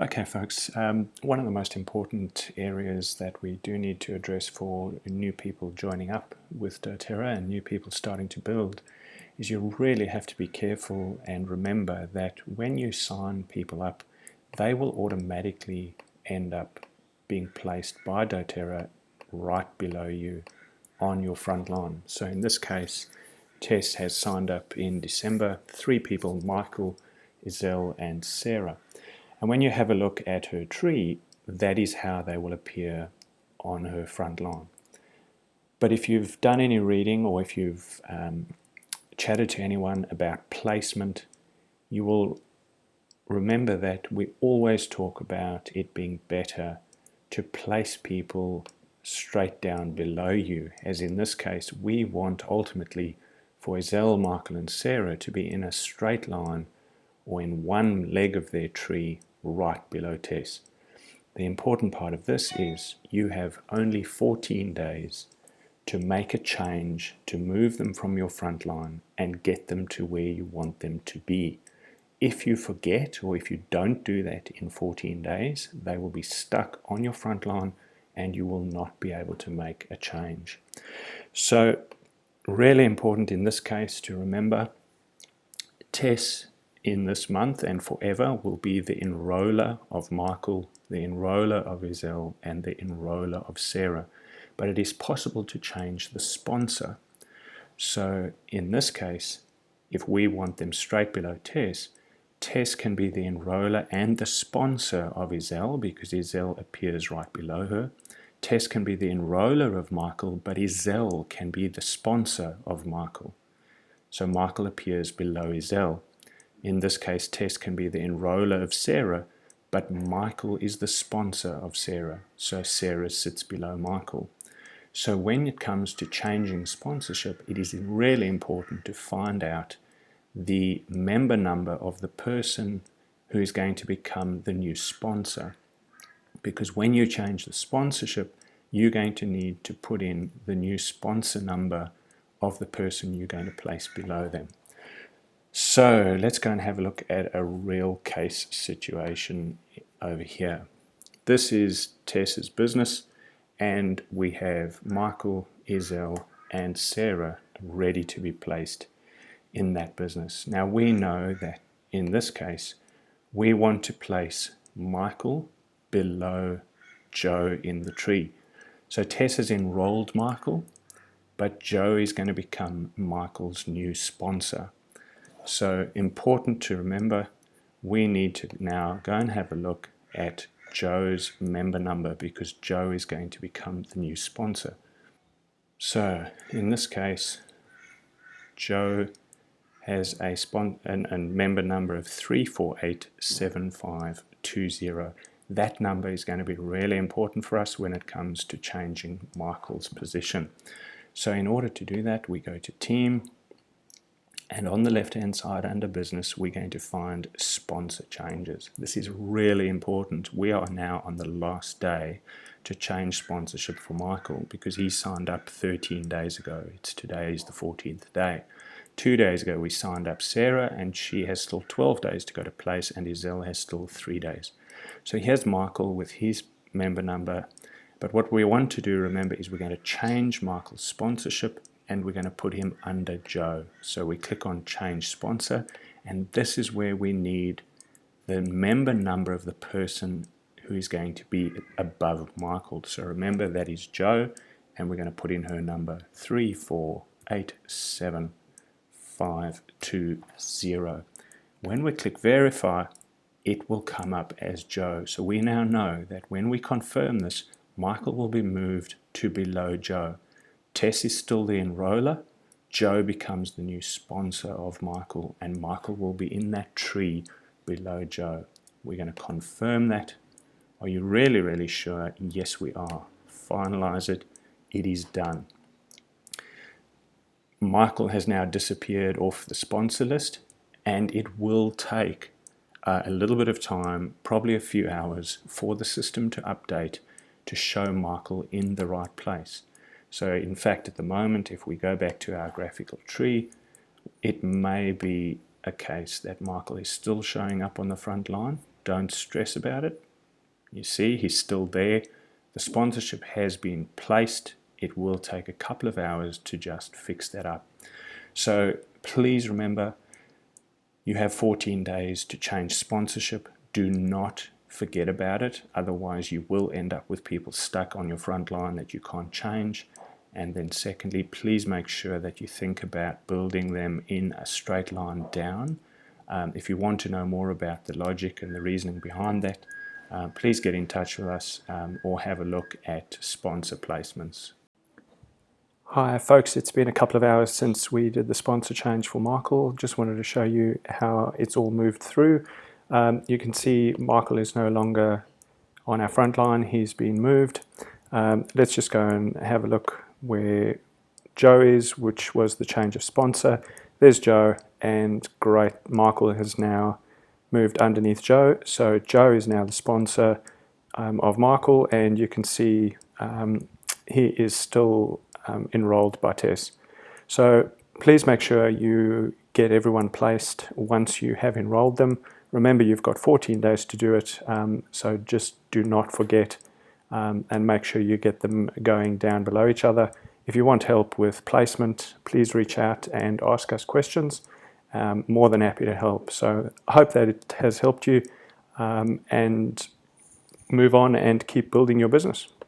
Okay, folks, one of the most important areas that we do need to address for new people joining up with doTERRA and new people starting to build is you really have to be careful and remember that when you sign people up, they will automatically end up being placed by doTERRA right below you on your front line. So in this case, Tess has signed up in December, 3 people, Michael, Iselle and Sarah. And when you have a look at her tree, that is how they will appear on her front line. But if you've done any reading or if you've chatted to anyone about placement, you will remember that we always talk about it being better to place people straight down below you, as in this case we want ultimately for Iselle, Michael and Sarah to be in a straight line or in one leg of their tree right below Tess. The important part of this is you have only 14 days to make a change, to move them from your front line and get them to where you want them to be. If you forget or if you don't do that in 14 days, they will be stuck on your front line and you will not be able to make a change. So really important in this case to remember, Tess in this month and forever will be the enroller of Michael, the enroller of Iselle and the enroller of Sarah. But it is possible to change the sponsor. So in this case, if we want them straight below Tess, Tess can be the enroller and the sponsor of Iselle because Iselle appears right below her. Tess can be the enroller of Michael, but Iselle can be the sponsor of Michael. So Michael appears below Iselle. In this case, Tess can be the enroller of Sarah, but Michael is the sponsor of Sarah, so Sarah sits below Michael. So when it comes to changing sponsorship, it is really important to find out the member number of the person who is going to become the new sponsor. Because when you change the sponsorship, you're going to need to put in the new sponsor number of the person you're going to place below them. So let's go and have a look at a real case situation over here. This is Tess's business and we have Michael, Iselle and Sarah ready to be placed in that business. Now we know that in this case we want to place Michael below Joe in the tree. So Tess has enrolled Michael, but Joe is going to become Michael's new sponsor. So important to remember, we need to now go and have a look at Joe's member number because Joe is going to become the new sponsor. So in this case, Joe has a member number of 3487520. That number is going to be really important for us when it comes to changing Michael's position. So in order to do that, we go to Team, and on the left hand side under Business, we're going to find Sponsor Changes. This is really important. We are now on the last day to change sponsorship for Michael because he signed up 13 days ago. Today is the 14th day. 2 days ago we signed up Sarah and she has still 12 days to go to place and Iselle has still 3 days. So here's Michael with his member number, but what we want to do, remember, is we're going to change Michael's sponsorship and we're going to put him under Joe. So we click on Change Sponsor and this is where we need the member number of the person who is going to be above Michael. So remember that is Joe and we're going to put in her number 3487520. When we click Verify, it will come up as Joe. So we now know that when we confirm this, Michael will be moved to below Joe. Tess is still the enroller. Joe becomes the new sponsor of Michael and Michael will be in that tree below Joe. We're going to confirm that. Are you really, really sure? Yes, we are. Finalize it. It is done. Michael has now disappeared off the sponsor list and it will take a little bit of time, probably a few hours, for the system to update to show Michael in the right place. So in fact, at the moment, if we go back to our graphical tree, it may be a case that Michael is still showing up on the front line, Don't stress about it. You see, he's still there. The sponsorship has been placed. It will take a couple of hours to just fix that up. So please remember, you have 14 days to change sponsorship. Do not forget about it. Otherwise, you will end up with people stuck on your front line that you can't change. And then secondly, please make sure that you think about building them in a straight line down. If you want to know more about the logic and the reasoning behind that, please get in touch with us or have a look at sponsor placements. Hi folks, it's been a couple of hours since we did the sponsor change for Michael. Just wanted to show you how it's all moved through. You can see Michael is no longer on our front line, he's been moved. Let's just go and have a look where Joe is, which was the change of sponsor. There's Joe, and great, Michael has now moved underneath Joe. So Joe is now the sponsor of Michael, and you can see he is still enrolled by Tess. So please make sure you get everyone placed once you have enrolled them. Remember, you've got 14 days to do it, so just do not forget and make sure you get them going down below each other. If you want help with placement, please reach out and ask us questions. More than happy to help. So I hope that it has helped you, and move on and keep building your business.